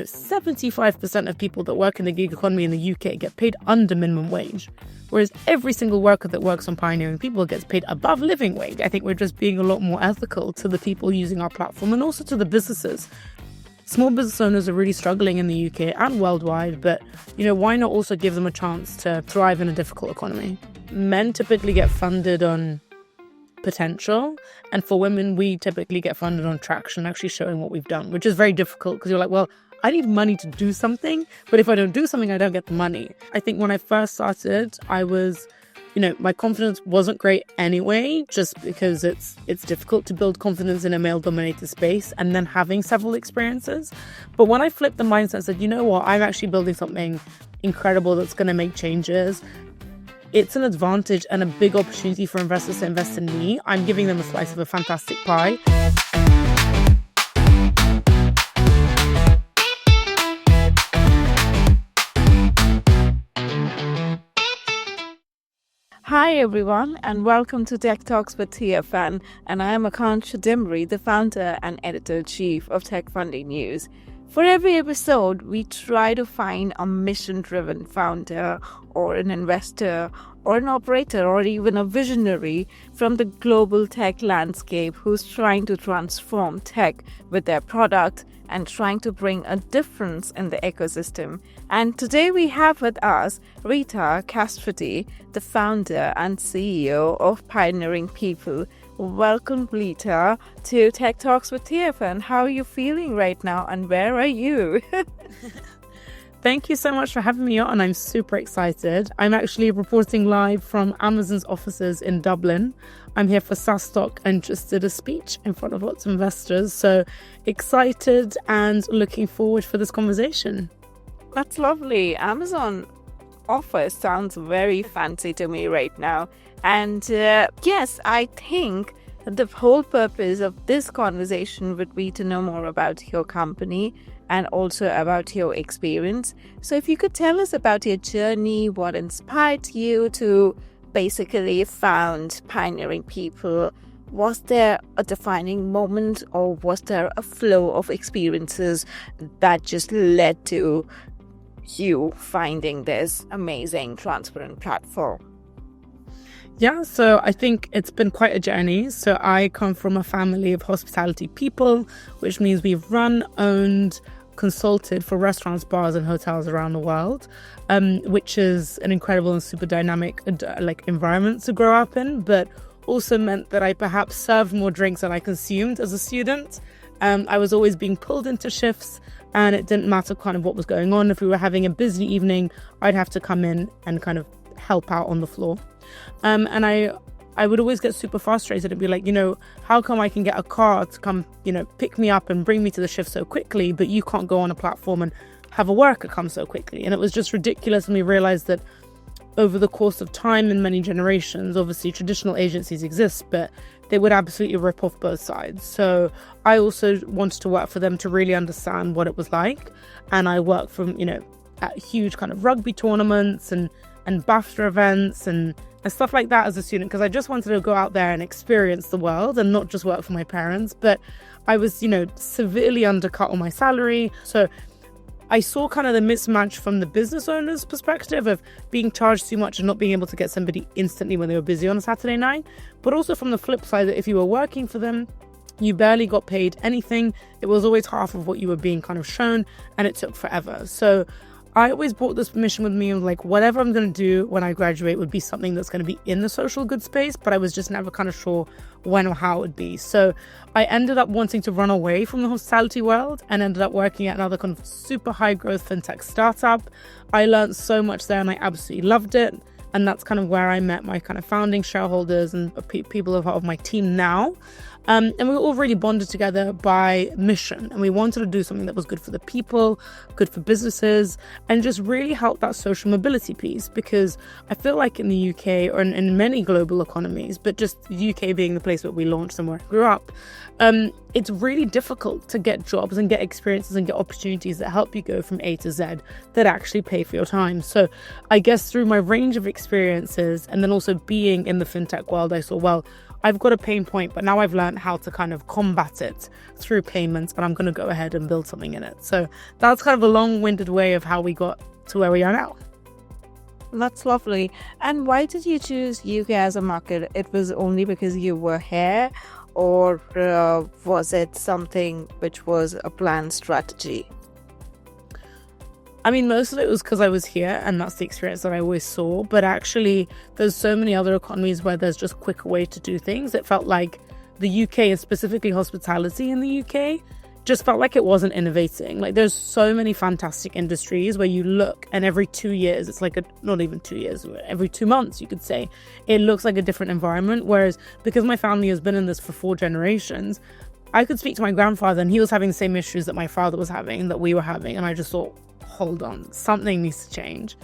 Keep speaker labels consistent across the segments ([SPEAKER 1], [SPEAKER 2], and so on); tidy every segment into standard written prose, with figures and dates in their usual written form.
[SPEAKER 1] 75% of people that work in the gig economy in the UK get paid under minimum wage, whereas every single worker that works on Pioneering People gets paid above living wage. I think we're just being a lot more ethical to the people using our platform and also to the businesses. Small business owners are really struggling in the UK and worldwide, but, why not also give them a chance to thrive in a difficult economy? Men typically get funded on potential, and for women, we typically get funded on traction, actually showing what we've done, which is very difficult because you're like, well, I need money to do something, but if I don't do something, I don't get the money. I think when I first started, I was, my confidence wasn't great anyway, just because it's difficult to build confidence in a male-dominated space and then having several experiences. But when I flipped the mindset and said, you know what, I'm actually building something incredible that's going to make changes, it's an advantage and a big opportunity for investors to invest in me. I'm giving them a slice of a fantastic pie.
[SPEAKER 2] Hi everyone, and welcome to TechTalks with TFN, and I am Akansha Dimri, the founder and editor-in-chief of Tech Funding News. For every episode, we try to find a mission-driven founder or an investor or an operator or even a visionary from the global tech landscape who's trying to transform tech with their product and trying to bring a difference in the ecosystem. And today we have with us Rita Kastrati, the founder and CEO of Pioneering People. Welcome, Rita, to Tech Talks with TFN. How are you feeling right now and where are you?
[SPEAKER 1] Thank you so much for having me on. I'm super excited. I'm actually reporting live from Amazon's offices in Dublin. I'm here for SaaStock and just did a speech in front of lots of investors. So excited and looking forward for this conversation.
[SPEAKER 2] That's lovely. Amazon office sounds very fancy to me right now. And yes, I think the whole purpose of this conversation would be to know more about your company and also about your experience. So if you could tell us about your journey, what inspired you to basically found Pioneering People. Was there a defining moment or was there a flow of experiences that just led to you finding this amazing transparent platform?
[SPEAKER 1] Yeah, so I think it's been quite a journey. So I come from a family of hospitality people, which means we've run, owned, consulted for restaurants, bars and hotels around the world, which is an incredible and super dynamic environment to grow up in, but also meant that I perhaps served more drinks than I consumed as a student. I was always being pulled into shifts and it didn't matter kind of what was going on. If we were having a busy evening, I'd have to come in and kind of help out on the floor. And I would always get super frustrated and be like, how come I can get a car to come, pick me up and bring me to the shift so quickly, but you can't go on a platform and have a worker come so quickly? And it was just ridiculous. And we realized that over the course of time and many generations, obviously traditional agencies exist, but they would absolutely rip off both sides. So I also wanted to work for them to really understand what it was like. And I worked from, at huge kind of rugby tournaments and BAFTA events and stuff like that as a student, because I just wanted to go out there and experience the world and not just work for my parents. But I was, severely undercut on my salary. So I saw kind of the mismatch from the business owner's perspective of being charged too much and not being able to get somebody instantly when they were busy on a Saturday night. But also from the flip side, that if you were working for them, you barely got paid anything. It was always half of what you were being kind of shown, and it took forever. So I always brought this mission with me of like, whatever I'm going to do when I graduate would be something that's going to be in the social good space, but I was just never kind of sure when or how it would be. So I ended up wanting to run away from the hospitality world and ended up working at another kind of super high growth fintech startup. I learned so much there and I absolutely loved it. And that's kind of where I met my kind of founding shareholders and people of my team now. And we were all really bonded together by mission. And we wanted to do something that was good for the people, good for businesses, and just really help that social mobility piece. Because I feel like in the UK or in many global economies, but just the UK being the place where we launched and where I grew up, it's really difficult to get jobs and get experiences and get opportunities that help you go from A to Z that actually pay for your time. So I guess through my range of experiences and then also being in the fintech world, I saw, well, I've got a pain point, but now I've learned how to kind of combat it through payments, and I'm going to go ahead and build something in it. So that's kind of a long-winded way of how we got to where we are now.
[SPEAKER 2] That's lovely. And why did you choose UK as a market? It was only because you were here, or was it something which was a planned strategy?
[SPEAKER 1] I mean, most of it was because I was here and that's the experience that I always saw. But actually, there's so many other economies where there's just quicker way to do things. It felt like the UK, and specifically hospitality in the UK, just felt like it wasn't innovating. Like, there's so many fantastic industries where you look and every 2 years, it's like not even 2 years, every 2 months, you could say, it looks like a different environment. Whereas because my family has been in this for 4 generations, I could speak to my grandfather and he was having the same issues that my father was having, that we were having. And I just thought, hold on, something needs to change.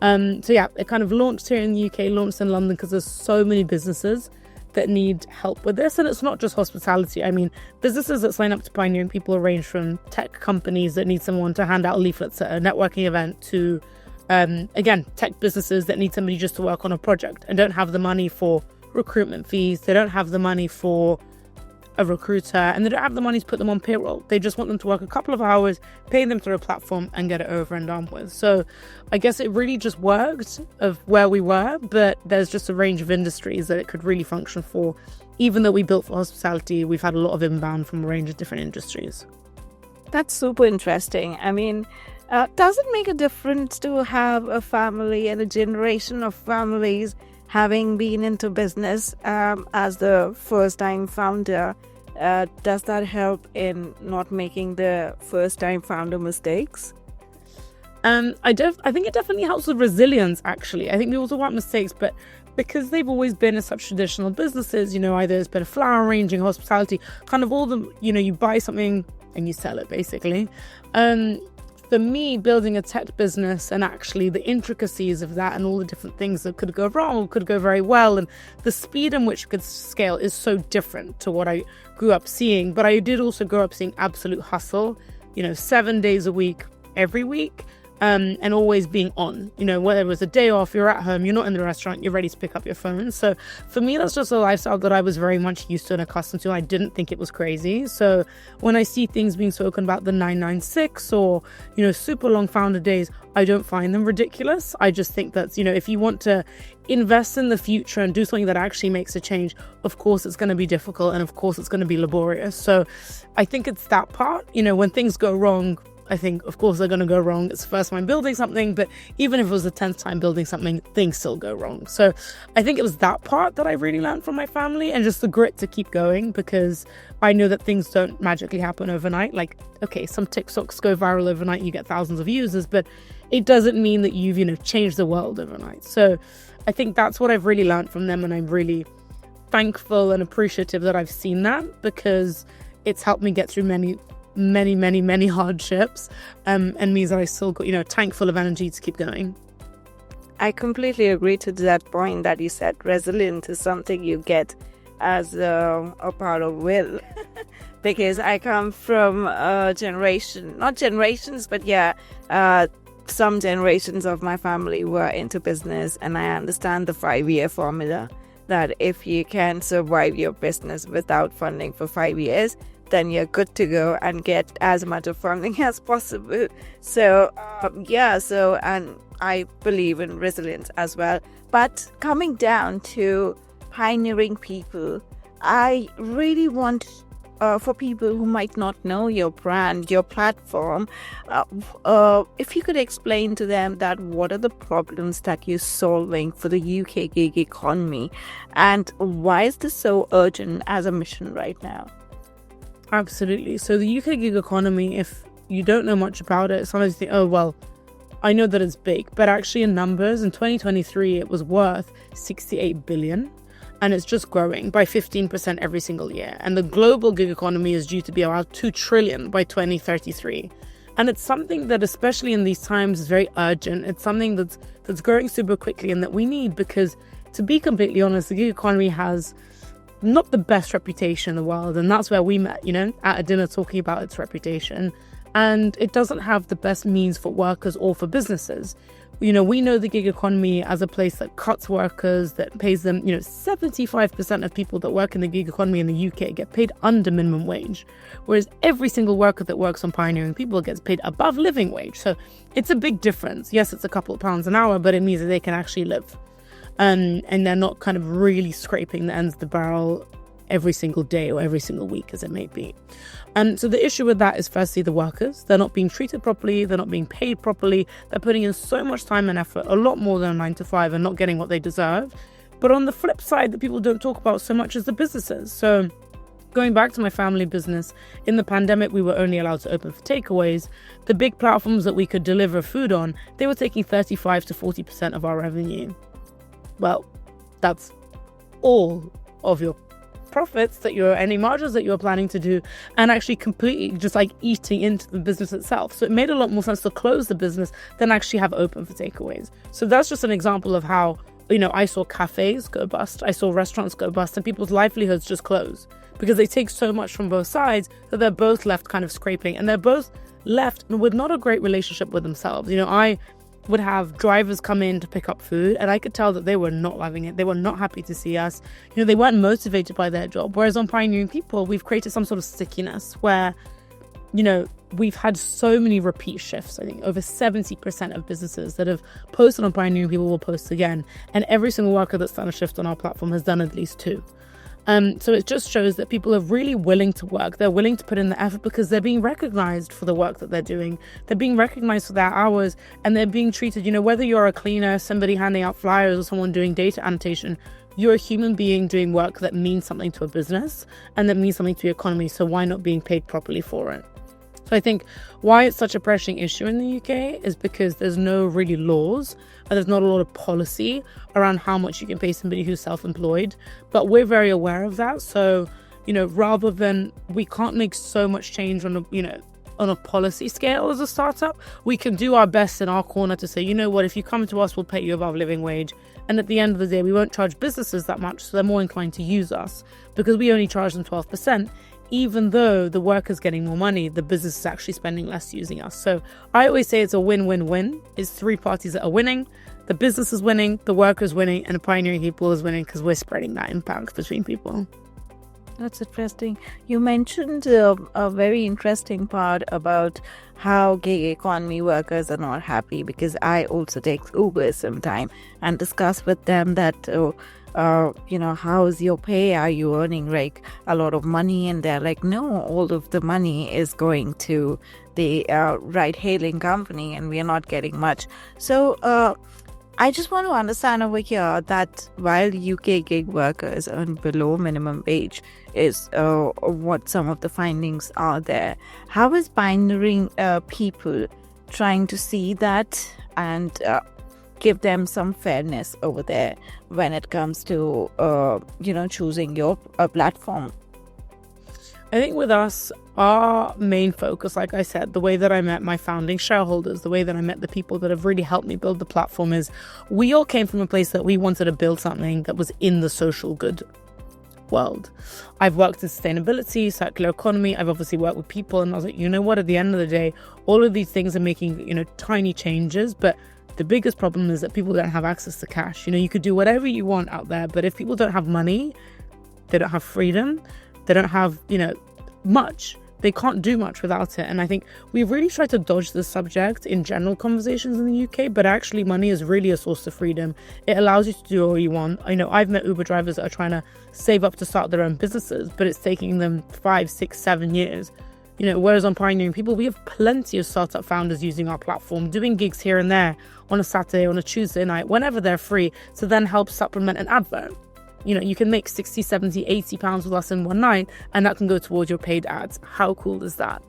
[SPEAKER 1] So yeah, it kind of launched here in the UK, launched in London, because there's so many businesses that need help with this. And it's not just hospitality. I mean, businesses that sign up to Pioneering People range from tech companies that need someone to hand out leaflets at a networking event to, again, tech businesses that need somebody just to work on a project and don't have the money for recruitment fees. They don't have the money for a recruiter, and they don't have the money to put them on payroll. They just want them to work a couple of hours, pay them through a platform and get it over and done with. So I guess it really just worked of where we were, but there's just a range of industries that it could really function for. Even though we built for hospitality, we've had a lot of inbound from a range of different industries.
[SPEAKER 2] That's super interesting. I mean, does it make a difference to have a family and a generation of families having been into business as the first-time founder? Does that help in not making the first-time founder mistakes?
[SPEAKER 1] I think it definitely helps with resilience, actually. I think we also want mistakes, but because they've always been in such traditional businesses, either it's been flower arranging, hospitality, kind of all the, you buy something and you sell it, basically. For me, building a tech business and actually the intricacies of that and all the different things that could go wrong or could go very well, and the speed in which it could scale is so different to what I grew up seeing. But I did also grow up seeing absolute hustle, 7 days a week, every week. And always being on, whether it was a day off, you're at home, you're not in the restaurant, you're ready to pick up your phone. So for me, that's just a lifestyle that I was very much used to and accustomed to. I didn't think it was crazy. So when I see things being spoken about the 996 or, super long founder days, I don't find them ridiculous. I just think that, if you want to invest in the future and do something that actually makes a change, of course it's going to be difficult and of course it's going to be laborious. So I think it's that part, when things go wrong, I think, of course, they're going to go wrong. It's the first time building something, but even if it was the 10th time building something, things still go wrong. So I think it was that part that I really learned from my family, and just the grit to keep going, because I know that things don't magically happen overnight. Like, okay, some TikToks go viral overnight, you get thousands of users, but it doesn't mean that you've, changed the world overnight. So I think that's what I've really learned from them, and I'm really thankful and appreciative that I've seen that, because it's helped me get through many hardships, and means that I still got, a tank full of energy to keep going.
[SPEAKER 2] I completely agree to that point that you said. Resilience is something you get as a part of will. Because I come from a generation, not generations, but some generations of my family were into business, and I understand the 5-year formula, that if you can survive your business without funding for 5 years, then you're good to go and get as much of funding as possible. So, and I believe in resilience as well. But coming down to pioneering people, I really want, for people who might not know your brand, your platform, if you could explain to them that what are the problems that you're solving for the UK gig economy, and why is this so urgent as a mission right now?
[SPEAKER 1] Absolutely. So the UK gig economy, if you don't know much about it, sometimes you think, oh, well, I know that it's big. But actually in numbers, in 2023, it was worth 68 billion. And it's just growing by 15% every single year. And the global gig economy is due to be around 2 trillion by 2033. And it's something that, especially in these times, is very urgent. It's something that's growing super quickly and that we need, because, to be completely honest, the gig economy has not the best reputation in the world, and that's where we met, at a dinner talking about its reputation. And it doesn't have the best means for workers or for businesses. we know the gig economy as a place that cuts workers, that pays them, 75% of people that work in the gig economy in the UK get paid under minimum wage, whereas every single worker that works on Pioneering People gets paid above living wage. So it's a big difference. Yes, it's a couple of pounds an hour, but it means that they can actually live. And they're not kind of really scraping the ends of the barrel every single day or every single week, as it may be. So the issue with that is firstly the workers. They're not being treated properly. They're not being paid properly. They're putting in so much time and effort, a lot more than a 9 to 5, and not getting what they deserve. But on the flip side that people don't talk about so much is the businesses. So going back to my family business, in the pandemic, we were only allowed to open for takeaways. The big platforms that we could deliver food on, they were taking 35 to 40% of our revenue. Well, that's all of your profits any margins that you're planning to do, and actually completely just like eating into the business itself. So it made a lot more sense to close the business than actually have open for takeaways. So that's just an example of how, I saw cafes go bust, I saw restaurants go bust, and people's livelihoods just close because they take so much from both sides that they're both left kind of scraping, and they're both left with not a great relationship with themselves. I would have drivers come in to pick up food, and I could tell that they were not loving it. They were not happy to see us. They weren't motivated by their job. Whereas on Pioneering People, we've created some sort of stickiness where, we've had so many repeat shifts. I think over 70% of businesses that have posted on Pioneering People will post again. And every single worker that's done a shift on our platform has done at least 2. So it just shows that people are really willing to work. They're willing to put in the effort because they're being recognized for the work that they're doing. They're being recognized for their hours, and they're being treated, whether you're a cleaner, somebody handing out flyers, or someone doing data annotation, you're a human being doing work that means something to a business and that means something to the economy. So why not being paid properly for it? So I think why it's such a pressing issue in the UK is because there's no really laws, and there's not a lot of policy around how much you can pay somebody who's self-employed. But we're very aware of that. So, rather than, we can't make so much change on a policy scale as a startup, we can do our best in our corner to say, if you come to us, we'll pay you above living wage. And at the end of the day, we won't charge businesses that much, so they're more inclined to use us because we only charge them 12%. Even though the worker's getting more money, the business is actually spending less using us. So I always say it's a win-win-win. It's 3 parties that are winning. The business is winning, the worker's winning, and the Pioneering People is winning because we're spreading that impact between people.
[SPEAKER 2] That's interesting. You mentioned a very interesting part about how gig economy workers are not happy, because I also take Uber sometime and discuss with them that, how's your pay? Are you earning like a lot of money? And they're like, no, all of the money is going to the ride-hailing company and we are not getting much. So I just want to understand over here that while UK gig workers earn below minimum wage is what some of the findings are there, how is Pioneering People trying to see that and give them some fairness over there when it comes to, choosing your platform?
[SPEAKER 1] I think with us, our main focus, like I said, the way that I met my founding shareholders, the way that I met the people that have really helped me build the platform is we all came from a place that we wanted to build something that was in the social good world. I've worked in sustainability, circular economy. I've obviously worked with people, and I was like, at the end of the day, all of these things are making, tiny changes, but the biggest problem is that people don't have access to cash. You could do whatever you want out there, but if people don't have money, they don't have freedom, they don't have, much. They can't do much without it. And I think we've really tried to dodge this subject in general conversations in the UK, but actually money is really a source of freedom. It allows you to do all you want. I know I've met Uber drivers that are trying to save up to start their own businesses, but it's taking them 5, 6, 7 years. Whereas on Pioneering People, we have plenty of startup founders using our platform, doing gigs here and there on a Saturday, on a Tuesday night, whenever they're free, to then help supplement an advert. You can make 60, 70, 80 pounds with us in one night, and that can go towards your paid ads. How cool is that?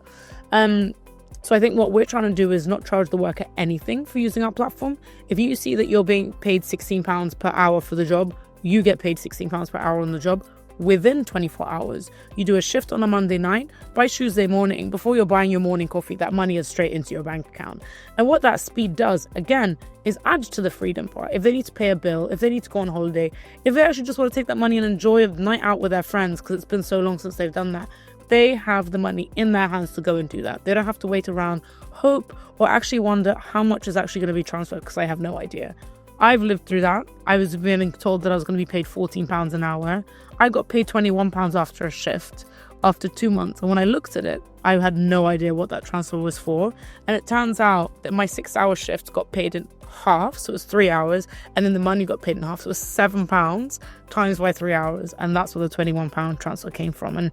[SPEAKER 1] So I think what we're trying to do is not charge the worker anything for using our platform. If you see that you're being paid £16 per hour for the job, you get paid £16 per hour on the job within 24 hours. You do a shift on a Monday night. By Tuesday morning, before you're buying your morning coffee, that money is straight into your bank account. And what that speed does, again, is add to the freedom part. If they need to pay a bill, if they need to go on holiday, if they actually just want to take that money and enjoy a night out with their friends because it's been so long since they've done that, they have the money in their hands to go and do that. They don't have to wait around, hope, or actually wonder how much is actually going to be transferred, because I have no idea. I've lived through that. I was being told that I was going to be paid £14 an hour. I got paid £21 after a shift, after 2 months. And when I looked at it, I had no idea what that transfer was for. And it turns out that my 6-hour shift got paid in half, so it was 3 hours, and then the money got paid in half, so it was £7 times by 3 hours, and that's where the £21 transfer came from. And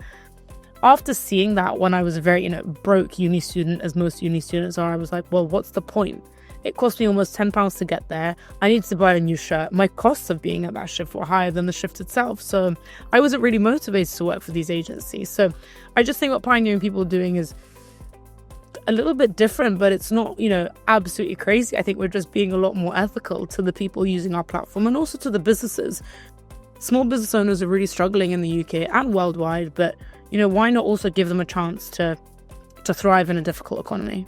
[SPEAKER 1] after seeing that, when I was a very broke uni student, as most uni students are, I was like, well, what's the point? It cost me almost £10 to get there. I needed to buy a new shirt. My costs of being at that shift were higher than the shift itself, so I wasn't really motivated to work for these agencies. So I just think what pioneering people are doing is a little bit different, but it's not, absolutely crazy. I think we're just being a lot more ethical to the people using our platform, and also to the businesses. Small business owners are really struggling in the UK and worldwide, but, why not also give them a chance to thrive in a difficult economy?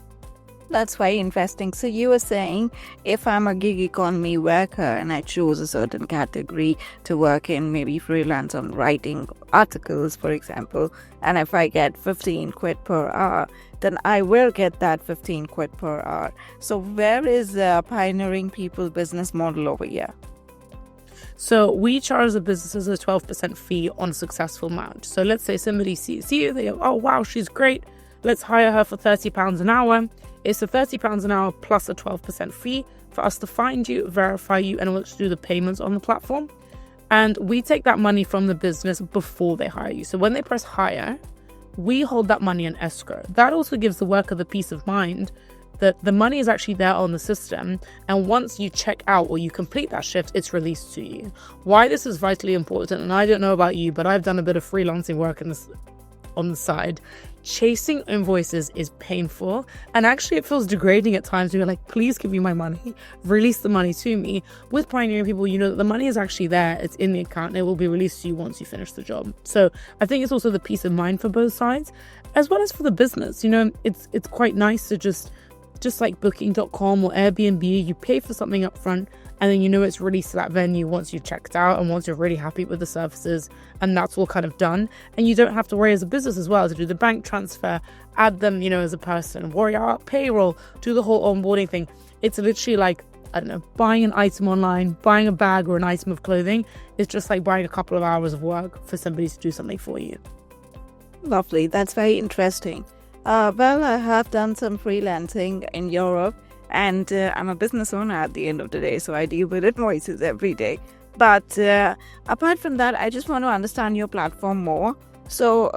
[SPEAKER 2] That's very interesting. So you were saying, if I'm a gig economy worker and I choose a certain category to work in, maybe freelance on writing articles, for example, and if I get 15 quid per hour, then I will get that 15 quid per hour. So where is pioneering people business model over here?
[SPEAKER 1] So we charge the businesses a 12% fee on a successful match. So let's say somebody sees you, they go, oh wow, she's great, let's hire her for £30 an hour. It's a £30 an hour plus a 12% fee for us to find you, verify you, and we'll do the payments on the platform. And we take that money from the business before they hire you. So when they press hire, we hold that money in escrow. That also gives the worker the peace of mind that the money is actually there on the system, and once you check out or you complete that shift, it's released to you. Why this is vitally important, and I don't know about you, but I've done a bit of freelancing work on the side. Chasing invoices is painful, and actually it feels degrading at times. You're like, please give me my money, release the money to me. With pioneering people, that the money is actually there, it's in the account, and it will be released to you once you finish the job. So I think it's also the peace of mind for both sides, as well as for the business. It's quite nice to just like Booking.com or Airbnb, you pay for something up front, and then it's released to that venue once you've checked out and once you're really happy with the services, and that's all kind of done. And you don't have to worry as a business as well to do the bank transfer, add them, as a person, worry about payroll, do the whole onboarding thing. It's literally like, I don't know, buying an item online, buying a bag or an item of clothing. It's just like buying a couple of hours of work for somebody to do something for you.
[SPEAKER 2] Lovely. That's very interesting. Well, I have done some freelancing in Europe, and I'm a business owner at the end of the day, so I deal with invoices every day. But apart from that, I just want to understand your platform more. So,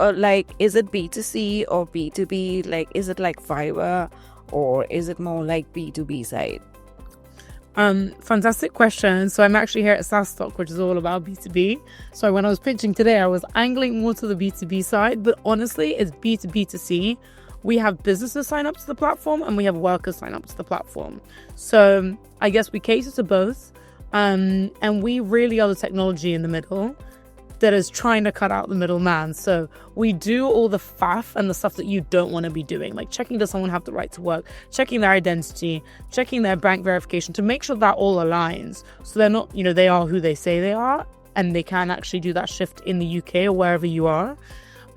[SPEAKER 2] is it B2C or B2B? Is it like Fiverr, or is it more like B2B side?
[SPEAKER 1] Fantastic question. So I'm actually here at SaaStock, which is all about B2B. So when I was pitching today, I was angling more to the B2B side, but honestly, it's B2B2C. We have businesses sign up to the platform and we have workers sign up to the platform. So I guess we cater to both. And we really are the technology in the middle that is trying to cut out the middleman. So we do all the faff and the stuff that you don't want to be doing, like checking does someone have the right to work, checking their identity, checking their bank verification to make sure that all aligns. So they're not, they are who they say they are, and they can actually do that shift in the UK or wherever you are.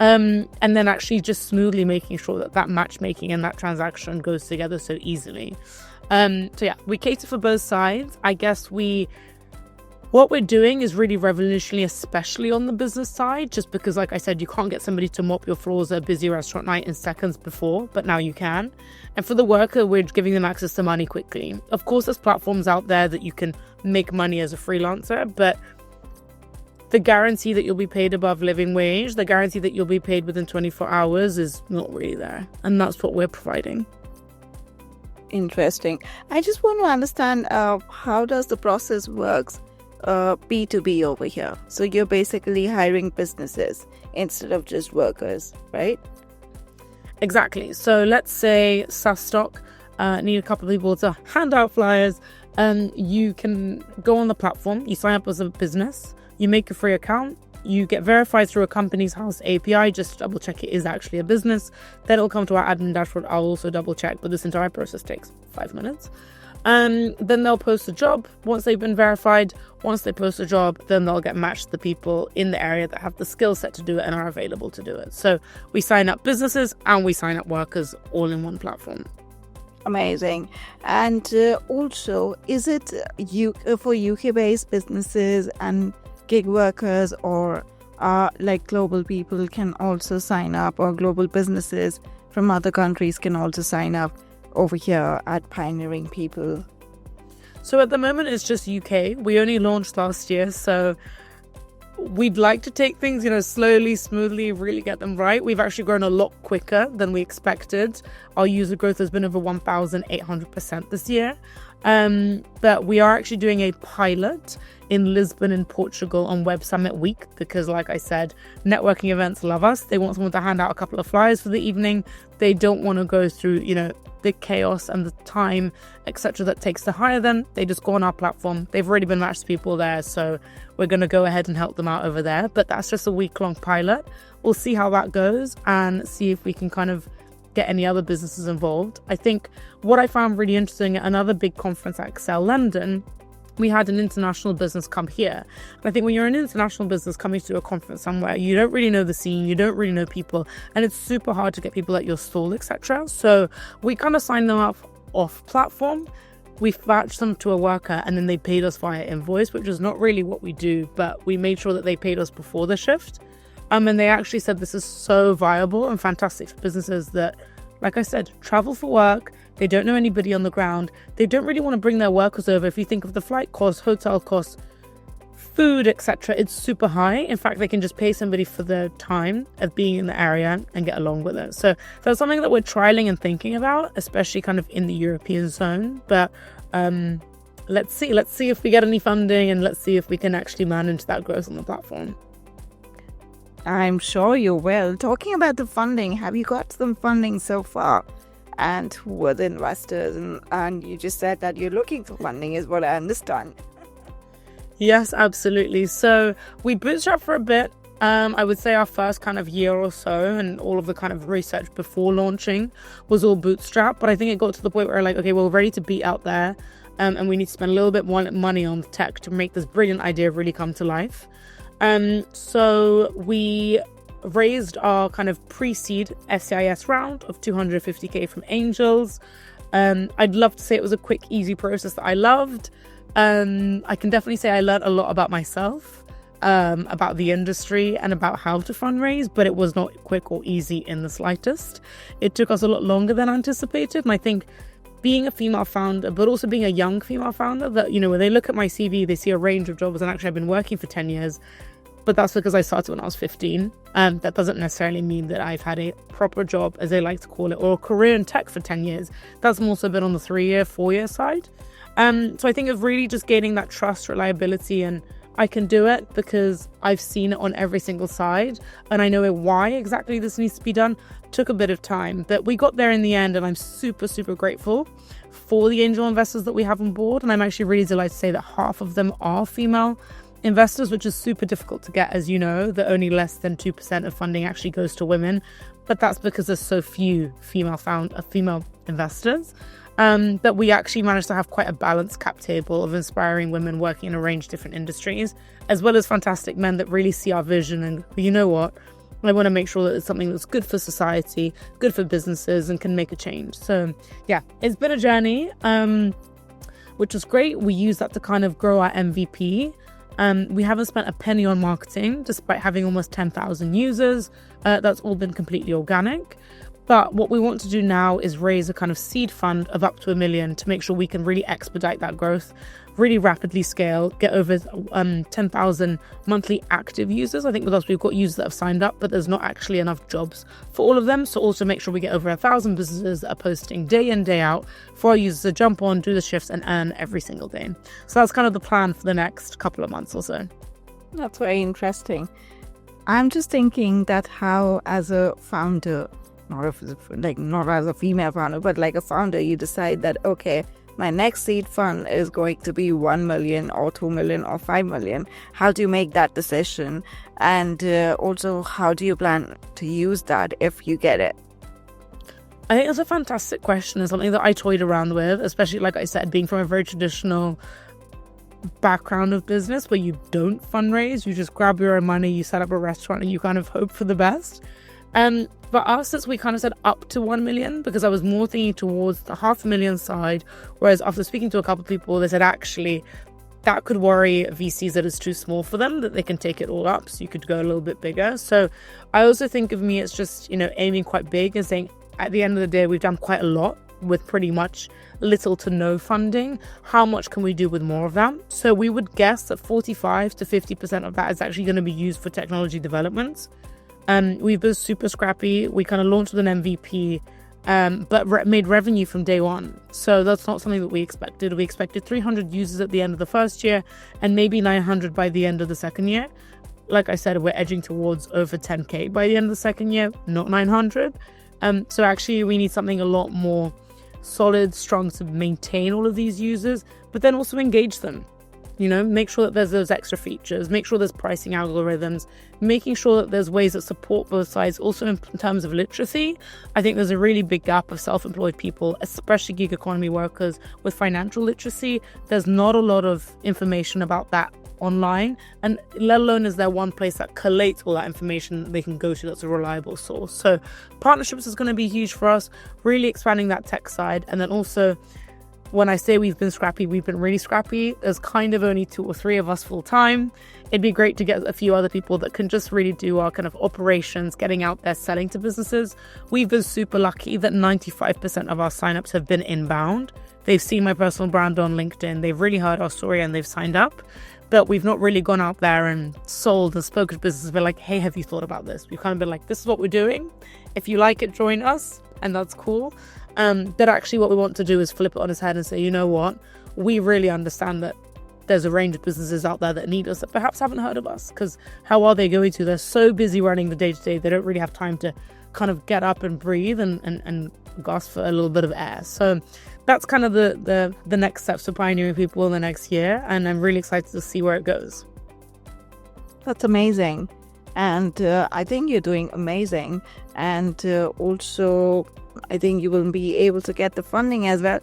[SPEAKER 1] And then actually just smoothly making sure that matchmaking and that transaction goes together so easily. So yeah, we cater for both sides. I guess what we're doing is really revolutionary, especially on the business side, just because, like I said, you can't get somebody to mop your floors at a busy restaurant night in seconds before, but now you can. And for the worker, we're giving them access to money quickly. Of course, there's platforms out there that you can make money as a freelancer, but the guarantee that you'll be paid above living wage, the guarantee that you'll be paid within 24 hours is not really there. And that's what we're providing.
[SPEAKER 2] Interesting. I just want to understand how does the process works B2B over here. So you're basically hiring businesses instead of just workers, right?
[SPEAKER 1] Exactly. So let's say SaaStock need a couple of people to hand out flyers. You can go on the platform, you sign up as a business, you make a free account, you get verified through a company's house API, just to double check it is actually a business. Then it'll come to our admin dashboard. I'll also double check, but this entire process takes 5 minutes. Then they'll post a job once they've been verified. Once they post a job, then they'll get matched to the people in the area that have the skill set to do it and are available to do it. So we sign up businesses and we sign up workers all in one platform.
[SPEAKER 2] Amazing. And also, is it for UK-based businesses and gig workers, or like global people can also sign up, or global businesses from other countries can also sign up over here at Pioneering People?
[SPEAKER 1] So at the moment, it's just UK. We only launched last year, so we'd like to take things, slowly, smoothly, really get them right. We've actually grown a lot quicker than we expected. Our user growth has been over 1,800% this year. But we are actually doing a pilot in Lisbon in Portugal on Web Summit Week because, like I said, networking events love us. They want someone to hand out a couple of flyers for the evening. They don't want to go through, the chaos and the time, etc. that takes to hire them. They just go on our platform. They've already been matched to people there, so we're going to go ahead and help them out over there. But that's just a week-long pilot. We'll see how that goes and see if we can kind of get any other businesses involved. I think what I found really interesting at another big conference at Excel London, we had an international business come here. And I think when you're an international business coming to a conference somewhere, you don't really know the scene, you don't really know people, and it's super hard to get people at your stall, etc. So we kind of signed them up off platform. We matched them to a worker and then they paid us via invoice, which is not really what we do, but we made sure that they paid us before the shift. And they actually said this is so viable and fantastic for businesses that, like I said, travel for work. They don't know anybody on the ground. They don't really want to bring their workers over. If you think of the flight costs, hotel costs, food, etc., it's super high. In fact, they can just pay somebody for their time of being in the area and get along with it. So that's something that we're trialing and thinking about, especially kind of in the European zone. But let's see if we get any funding, and let's see if we can actually manage that growth on the platform.
[SPEAKER 2] I'm sure you will. Talking about the funding, have you got some funding so far? And who are the investors? And you just said that you're looking for funding, is what I understand.
[SPEAKER 1] Yes, absolutely. So we bootstrapped for a bit. I would say our first kind of year or so, and all of the kind of research before launching was all bootstrap. But I think it got to the point where we're like, okay, we're ready to be out there, and we need to spend a little bit more money on tech to make this brilliant idea really come to life. So we raised our kind of pre-seed SCIS round of 250k from angels. I'd love to say it was a quick, easy process that I loved. I can definitely say I learned a lot about myself, about the industry, and about how to fundraise, but it was not quick or easy in the slightest. It took us a lot longer than anticipated, and I think being a female founder, but also being a young female founder, that, when they look at my CV, they see a range of jobs, and actually I've been working for 10 years. But that's because I started when I was 15. That doesn't necessarily mean that I've had a proper job, as they like to call it, or a career in tech for 10 years. That's also been on the 3-year, 4-year side. So I think of really just gaining that trust, reliability, and I can do it because I've seen it on every single side. And I know why exactly this needs to be done. Took a bit of time, but we got there in the end. And I'm super, super grateful for the angel investors that we have on board. And I'm actually really delighted to say that half of them are female investors, which is super difficult to get, as you know, that only less than 2% of funding actually goes to women. But that's because there's so few female investors, that we actually managed to have quite a balanced cap table of inspiring women working in a range of different industries, as well as fantastic men that really see our vision and, you know what, I want to make sure that it's something that's good for society, good for businesses, and can make a change. So yeah, it's been a journey, which was great. We use that to kind of grow our MVP. We haven't spent a penny on marketing, despite having almost 10,000 users. That's all been completely organic. But what we want to do now is raise a kind of seed fund of up to $1 million to make sure we can really expedite that growth, really rapidly scale, get over 10,000 monthly active users. I think with us, we've got users that have signed up, but there's not actually enough jobs for all of them. So also make sure we get over 1,000 businesses that are posting day in, day out for our users to jump on, do the shifts, and earn every single day. So that's kind of the plan for the next couple of months or so.
[SPEAKER 2] That's very interesting. I'm just thinking that how, as a founder, not as a female founder, but like a founder, you decide that, okay, my next seed fund is going to be 1 million or 2 million or 5 million. How do you make that decision? And also, how do you plan to use that if you get it?
[SPEAKER 1] I think it's a fantastic question and something that I toyed around with, especially, like I said, being from a very traditional background of business where you don't fundraise, you just grab your own money, you set up a restaurant and you kind of hope for the best. For us, we kind of said up to 1 million because I was more thinking towards the 500,000 side, whereas after speaking to a couple of people, they said actually that could worry VCs that it's too small for them, that they can take it all up, so you could go a little bit bigger. So I also think of me as just, aiming quite big and saying at the end of the day, we've done quite a lot with pretty much little to no funding. How much can we do with more of that? So we would guess that 45 to 50% of that is actually going to be used for technology developments. We've been super scrappy. We kind of launched with an MVP, but made revenue from day one. So that's not something that we expected. We expected 300 users at the end of the first year and maybe 900 by the end of the second year. Like I said, we're edging towards over 10K by the end of the second year, not 900. So actually we need something a lot more solid, strong to maintain all of these users, but then also engage them. Make sure that there's those extra features, make sure there's pricing algorithms, making sure that there's ways that support both sides. Also in terms of literacy, I think there's a really big gap of self-employed people, especially gig economy workers with financial literacy. There's not a lot of information about that online, and let alone is there one place that collates all that information that they can go to that's a reliable source. So partnerships is going to be huge for us, really expanding that tech side. And then also, when I say we've been scrappy, we've been really scrappy. There's kind of only 2 or 3 of us full time. It'd be great to get a few other people that can just really do our kind of operations, getting out there, selling to businesses. We've been super lucky that 95% of our signups have been inbound. They've seen my personal brand on LinkedIn. They've really heard our story and they've signed up. But we've not really gone out there and sold and spoken to businesses. We're like, hey, have you thought about this? We've kind of been like, this is what we're doing. If you like it, join us. And that's cool. But actually what we want to do is flip it on its head and say, you know what? We really understand that there's a range of businesses out there that need us that perhaps haven't heard of us. Because how are they going to? They're so busy running the day-to-day, they don't really have time to kind of get up and breathe and gasp for a little bit of air. So that's kind of the next steps for pioneering people in the next year. And I'm really excited to see where it goes.
[SPEAKER 2] That's amazing. And I think you're doing amazing. And also, I think you will be able to get the funding as well.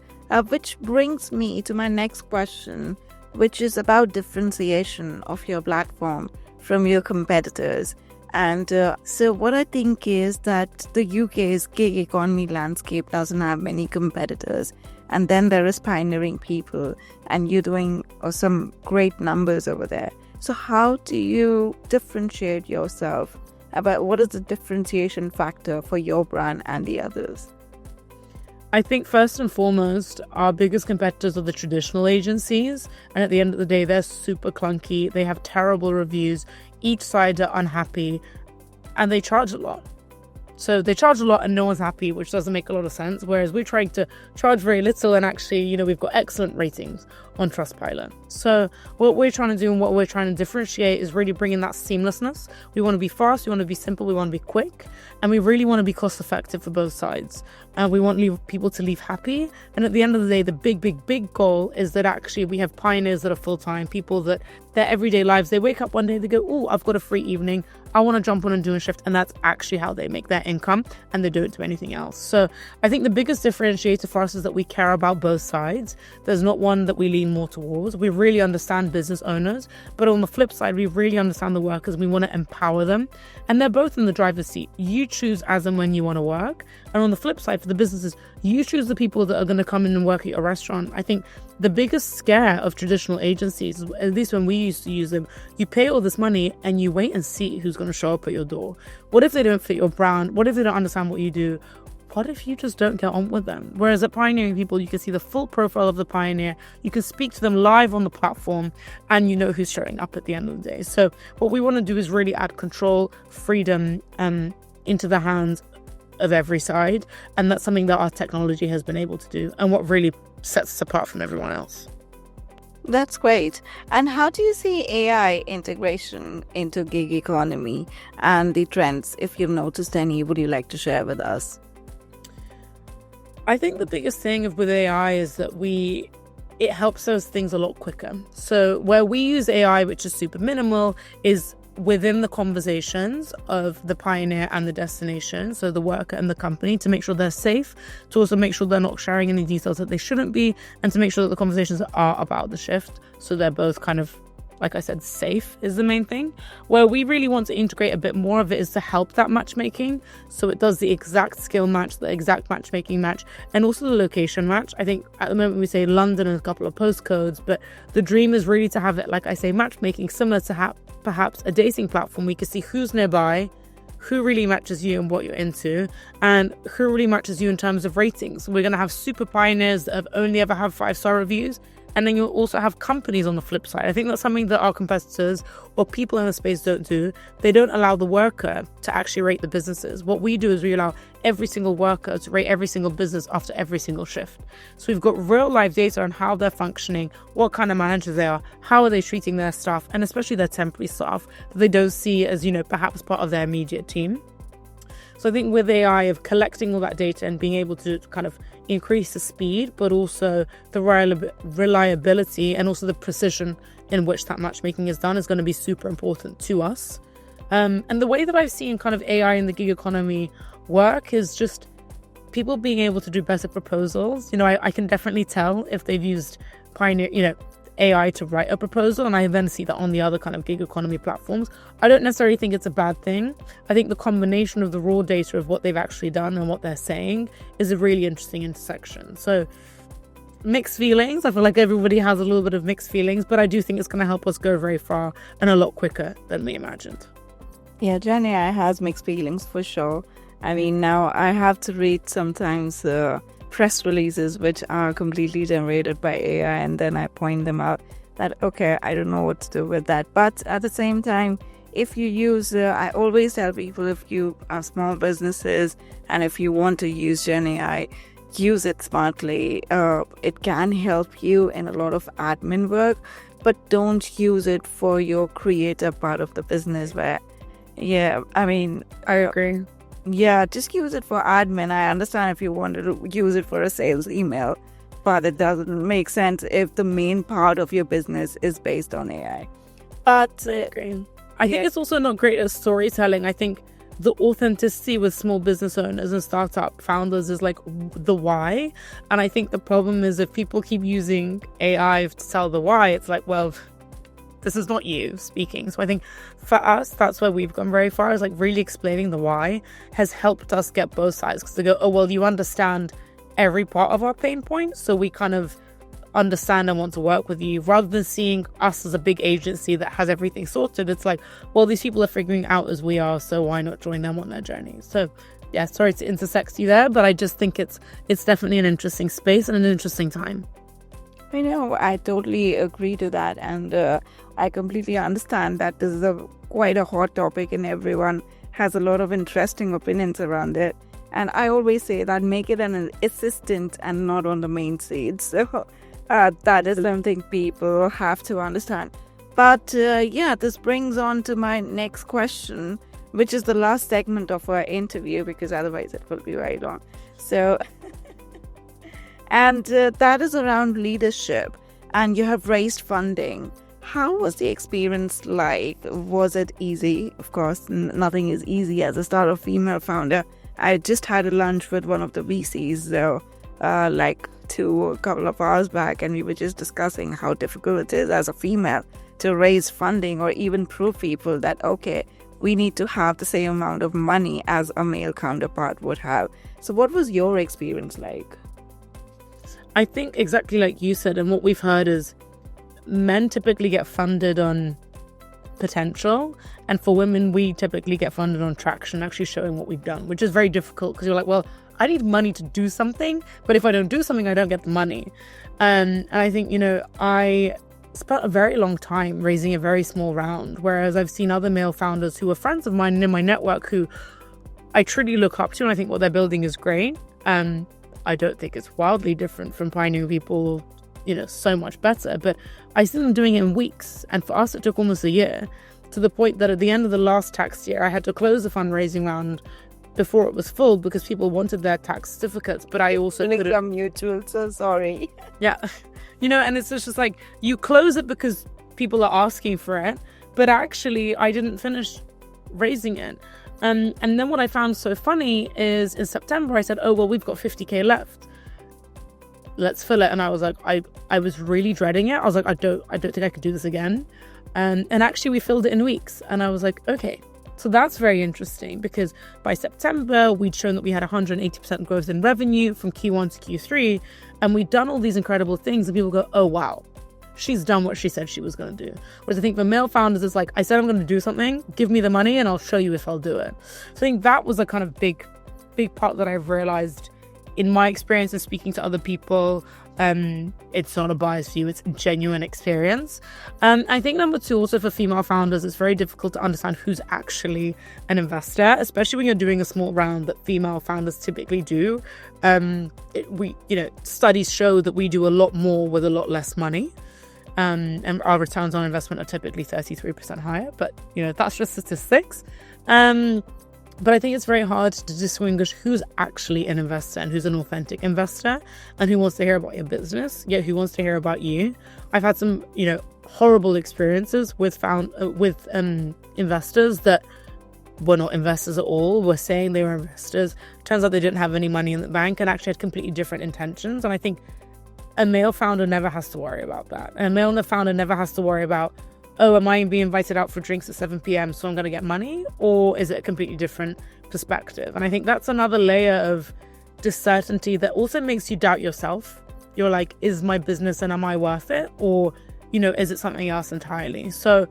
[SPEAKER 2] Which brings me to my next question, which is about differentiation of your platform from your competitors. And so what I think is that the UK's gig economy landscape doesn't have many competitors. And then there is pioneering people, and you're doing some great numbers over there. So how do you differentiate yourself? About what is the differentiation factor for your brand and the others?
[SPEAKER 1] I think first and foremost, our biggest competitors are the traditional agencies. And at the end of the day, they're super clunky. They have terrible reviews. Each side are unhappy and they charge a lot. So they charge a lot and no one's happy, which doesn't make a lot of sense. Whereas we're trying to charge very little and actually, we've got excellent ratings on Trustpilot. So what we're trying to do and what we're trying to differentiate is really bringing that seamlessness. We want to be fast, we want to be simple, we want to be quick, and we really want to be cost effective for both sides. And we want people to leave happy. And at the end of the day, the big goal is that actually we have pioneers that are full-time, people that their everyday lives, they wake up one day, they go, oh, I've got a free evening, I want to jump on and do a shift. And that's actually how they make their income, and they don't do anything else. So I think the biggest differentiator for us is that we care about both sides. There's not one that we lean more towards. We really understand business owners, but on the flip side, we really understand the workers. We want to empower them, and they're both in the driver's seat. You choose as and when you want to work. And on the flip side, for the businesses, you choose the people that are going to come in and work at your restaurant. I think the biggest scare of traditional agencies, at least when we used to use them, you pay all this money and you wait and see who's going to show up at your door. What if they don't fit your brand? What if they don't understand what you do? What if you just don't get on with them? Whereas at Pioneering People, you can see the full profile of the pioneer. You can speak to them live on the platform, and you know who's showing up at the end of the day. So what we want to do is really add control, freedom into the hands of every side. And that's something that our technology has been able to do, and what really sets us apart from everyone else.
[SPEAKER 2] That's great. And how do you see AI integration into gig economy and the trends? If you've noticed any, would you like to share with us?
[SPEAKER 1] I think the biggest thing with AI is that it helps us things a lot quicker. So where we use AI, which is super minimal, is within the conversations of the pioneer and the destination, so the worker and the company, to make sure they're safe, to also make sure they're not sharing any details that they shouldn't be, and to make sure that the conversations are about the shift, so they're both kind of, like I said, safe is the main thing. Where we really want to integrate a bit more of it is to help that matchmaking, so it does the exact skill match, the exact matchmaking match, and also the location match. I think at the moment we say London and a couple of postcodes, but the dream is really to have it, like I say, matchmaking similar to perhaps a dating platform. We can see who's nearby, who really matches you and what you're into, and who really matches you in terms of ratings. We're going to have super pioneers that have only ever had 5-star reviews, and then you'll also have companies on the flip side. I think that's something that our competitors or people in the space don't do. They don't allow the worker to actually rate the businesses. What we do is we allow every single worker to rate every single business after every single shift. So we've got real live data on how they're functioning, what kind of managers they are, how are they treating their staff, and especially their temporary staff that they don't see as, perhaps part of their immediate team. So I think with AI, of collecting all that data and being able to kind of increase the speed, but also the reliability and also the precision in which that matchmaking is done is going to be super important to us. And the way that I've seen kind of AI in the gig economy work is just people being able to do better proposals. I can definitely tell if they've used Pioneer, AI to write a proposal, and I then see that on the other kind of gig economy platforms. I don't necessarily think it's a bad thing. I think the combination of the raw data of what they've actually done and what they're saying is a really interesting intersection. So mixed feelings. I feel like everybody has a little bit of mixed feelings, but I do think it's going to help us go very far and a lot quicker than we imagined.
[SPEAKER 2] Yeah, Gen AI has mixed feelings for sure. I mean, now I have to read sometimes press releases which are completely generated by AI, and then I point them out that, okay, I don't know what to do with that. But at the same time, if you use, I always tell people, if you are small businesses and if you want to use Gen AI, use it smartly. It can help you in a lot of admin work, but don't use it for your creative part of the business where, I
[SPEAKER 1] agree.
[SPEAKER 2] Yeah, just use it for admin. I understand if you wanted to use it for a sales email, but it doesn't make sense if the main part of your business is based on AI.
[SPEAKER 1] But I think it's also not great at storytelling. I think the authenticity with small business owners and startup founders is like the why. And I think the problem is if people keep using AI to tell the why, it's like, well, this is not you speaking. So I think for us, that's where we've gone very far, is like really explaining the why has helped us get both sides. Because they go, oh, well, you understand every part of our pain point, so we kind of understand and want to work with you, rather than seeing us as a big agency that has everything sorted. It's like, well, these people are figuring out as we are, so why not join them on their journey? So yeah, sorry to intersex you there, but I just think it's definitely an interesting space and an interesting time.
[SPEAKER 2] I know, I totally agree to that, and I completely understand that this is quite a hot topic and everyone has a lot of interesting opinions around it. And I always say that make it an assistant and not on the main seat. So that is something people have to understand. But this brings on to my next question, which is the last segment of our interview, because otherwise it will be very long. So, and that is around leadership, and you have raised funding. How was the experience like? Was it easy? Of course, nothing is easy as a startup female founder. I just had a lunch with one of the VCs, a couple of hours back, and we were just discussing how difficult it is as a female to raise funding or even prove people that, okay, we need to have the same amount of money as a male counterpart would have. So what was your experience like?
[SPEAKER 1] I think exactly like you said, and what we've heard is men typically get funded on potential, and for women we typically get funded on traction, actually showing what we've done, which is very difficult because you're like, well, I need money to do something, but if I don't do something I don't get the money. And I think I spent a very long time raising a very small round, whereas I've seen other male founders who are friends of mine in my network who I truly look up to, and I think what they're building is great. I don't think it's wildly different from pioneering people, so much better, but I see them doing it in weeks. And for us, it took almost a year, to the point that at the end of the last tax year, I had to close the fundraising round before it was full because people wanted their tax certificates. But I also
[SPEAKER 2] couldn't. Mutual, so sorry.
[SPEAKER 1] Yeah. And it's just like, you close it because people are asking for it, but actually I didn't finish raising it. And then what I found so funny is in September, I said, oh, well, we've got 50K left. Let's fill it. And I was like, I was really dreading it. I was like, I don't think I could do this again. And actually we filled it in weeks. And I was like, okay. So that's very interesting because by September, we'd shown that we had 180% growth in revenue from Q1 to Q3. And we'd done all these incredible things. And people go, oh, wow, she's done what she said she was going to do. Whereas I think for male founders, it's like, I said I'm going to do something, give me the money and I'll show you if I'll do it. So I think that was a kind of big part that I've realized in my experience of speaking to other people. It's not a biased view, it's a genuine experience. I think number two, also for female founders, it's very difficult to understand who's actually an investor, especially when you're doing a small round that female founders typically do. Studies show that we do a lot more with a lot less money. And our returns on investment are typically 33% higher, but that's just statistics. But I think it's very hard to distinguish who's actually an investor and who's an authentic investor and who wants to hear about your business, yet who wants to hear about you. I've had some, horrible experiences with investors that were not investors at all, were saying they were investors. Turns out they didn't have any money in the bank and actually had completely different intentions. And I think a male founder never has to worry about that. A male founder never has to worry about, oh, am I being invited out for drinks at 7 p.m. so I'm going to get money? Or is it a completely different perspective? And I think that's another layer of uncertainty that also makes you doubt yourself. You're like, is my business and am I worth it? Or, is it something else entirely? So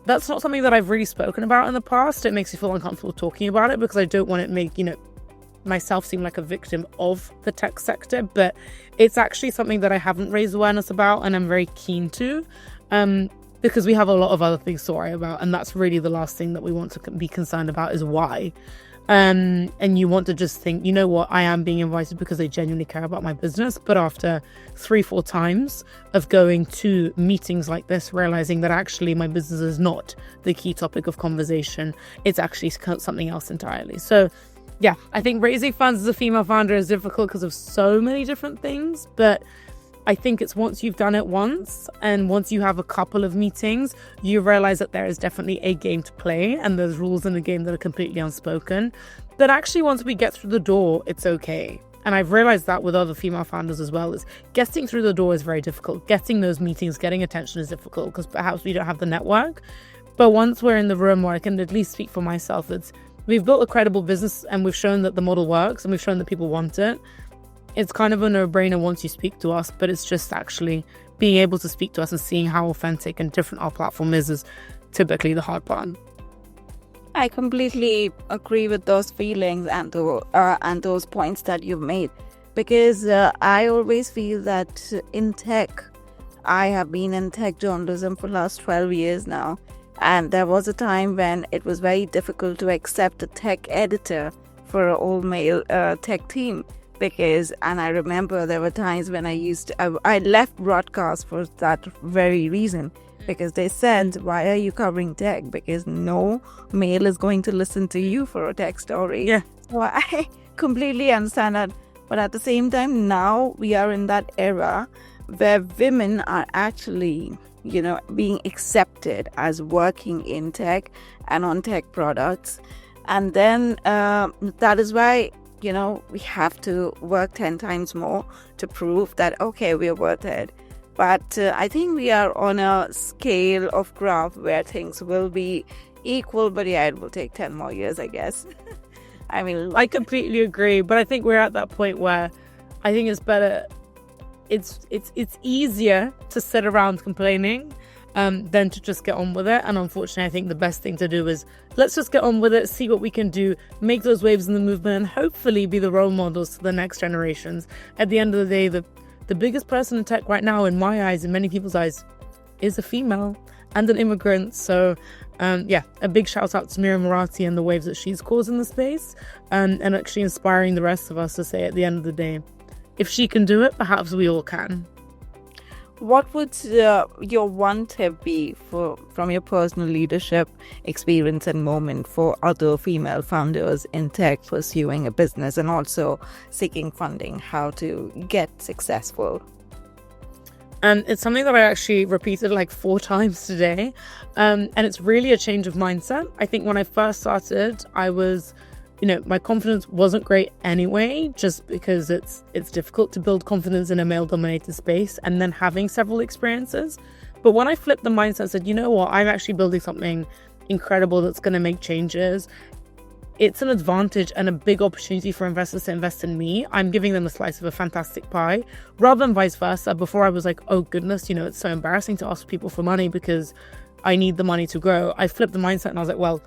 [SPEAKER 1] that's not something that I've really spoken about in the past. It makes me feel uncomfortable talking about it because I don't want it to make, myself seem like a victim of the tech sector. But it's actually something that I haven't raised awareness about and I'm very keen to. Because we have a lot of other things to worry about. And that's really the last thing that we want to be concerned about is why. And you want to just think, you know what, I am being invited because they genuinely care about my business. But after 3-4 times of going to meetings like this, realizing that actually my business is not the key topic of conversation, it's actually something else entirely. So yeah, I think raising funds as a female founder is difficult because of so many different things. But I think it's once you've done it once and once you have a couple of meetings, you realize that there is definitely a game to play and there's rules in the game that are completely unspoken. But actually, once we get through the door, it's okay. And I've realized that with other female founders as well, is getting through the door is very difficult. Getting those meetings, getting attention is difficult because perhaps we don't have the network. But once we're in the room, where I can at least speak for myself, we've built a credible business and we've shown that the model works and we've shown that people want it. It's kind of a no-brainer once you speak to us, but it's just actually being able to speak to us and seeing how authentic and different our platform is typically the hard part.
[SPEAKER 2] I completely agree with those feelings and those points that you've made, because I always feel that in tech, I have been in tech journalism for the last 12 years now, and there was a time when it was very difficult to accept a tech editor for an all-male tech team. And I remember there were times when I left broadcast for that very reason, because they said, why are you covering tech? Because no male is going to listen to you for a tech story.
[SPEAKER 1] Yeah.
[SPEAKER 2] So I completely understand that. But at the same time, now we are in that era where women are actually, being accepted as working in tech and on tech products. And then that is why we have to work 10 times more to prove that, okay, we're worth it. But I think we are on a scale of graph where things will be equal, but yeah, it will take 10 more years, I guess.
[SPEAKER 1] I completely agree. But I think we're at that point where I think it's better. It's easier to sit around complaining than to just get on with it. And unfortunately, I think the best thing to do is let's just get on with it, see what we can do, make those waves in the movement, and hopefully be the role models to the next generations. At the end of the day, the biggest person in tech right now, in my eyes, in many people's eyes, is a female and an immigrant. So a big shout out to Mira Marathi and the waves that she's caused in the space, and actually inspiring the rest of us to say at the end of the day, if she can do it, perhaps we all can.
[SPEAKER 2] What would your one tip be from your personal leadership experience and moment for other female founders in tech pursuing a business and also seeking funding, how to get successful?
[SPEAKER 1] And it's something that I actually repeated like 4 times today. And it's really a change of mindset. I think when I first started, I was, my confidence wasn't great anyway, just because it's difficult to build confidence in a male-dominated space and then having several experiences. But when I flipped the mindset and said, you know what, I'm actually building something incredible that's going to make changes. It's an advantage and a big opportunity for investors to invest in me. I'm giving them a slice of a fantastic pie, rather than vice versa. Before I was like, oh goodness, it's so embarrassing to ask people for money because I need the money to grow. I flipped the mindset and I was like, well,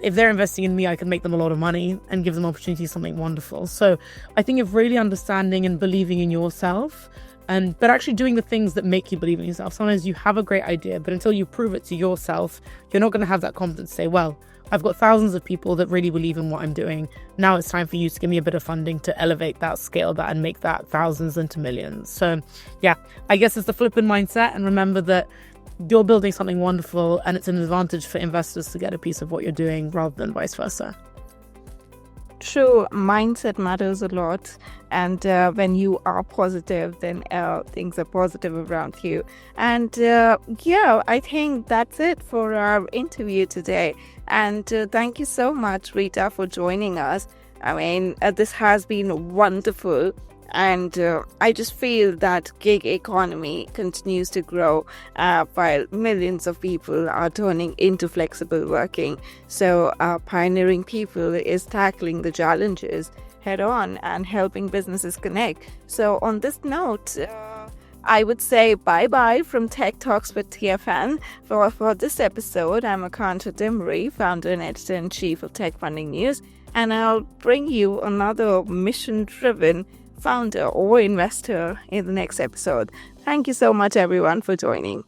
[SPEAKER 1] if they're investing in me, I can make them a lot of money and give them opportunity, something wonderful. So I think of really understanding and believing in yourself, but actually doing the things that make you believe in yourself. Sometimes you have a great idea, but until you prove it to yourself, you're not going to have that confidence to say, well, I've got thousands of people that really believe in what I'm doing. Now it's time for you to give me a bit of funding to elevate that, scale that, and make that thousands into millions. So yeah, I guess it's the flipping mindset, and remember that you're building something wonderful and it's an advantage for investors to get a piece of what you're doing rather than vice versa.
[SPEAKER 2] True, mindset matters a lot, and when you are positive, then things are positive around you. And I think that's it for our interview today. And thank you so much, Rita, for joining us. I mean, this has been wonderful. And I just feel that gig economy continues to grow while millions of people are turning into flexible working. So Pioneering People is tackling the challenges head on and helping businesses connect. So on this note, I would say bye-bye from Tech Talks with TFN. For this episode, I'm Akansha Dimri, founder and editor-in-chief of Tech Funding News, and I'll bring you another mission-driven founder or investor in the next episode. Thank you so much, everyone, for joining.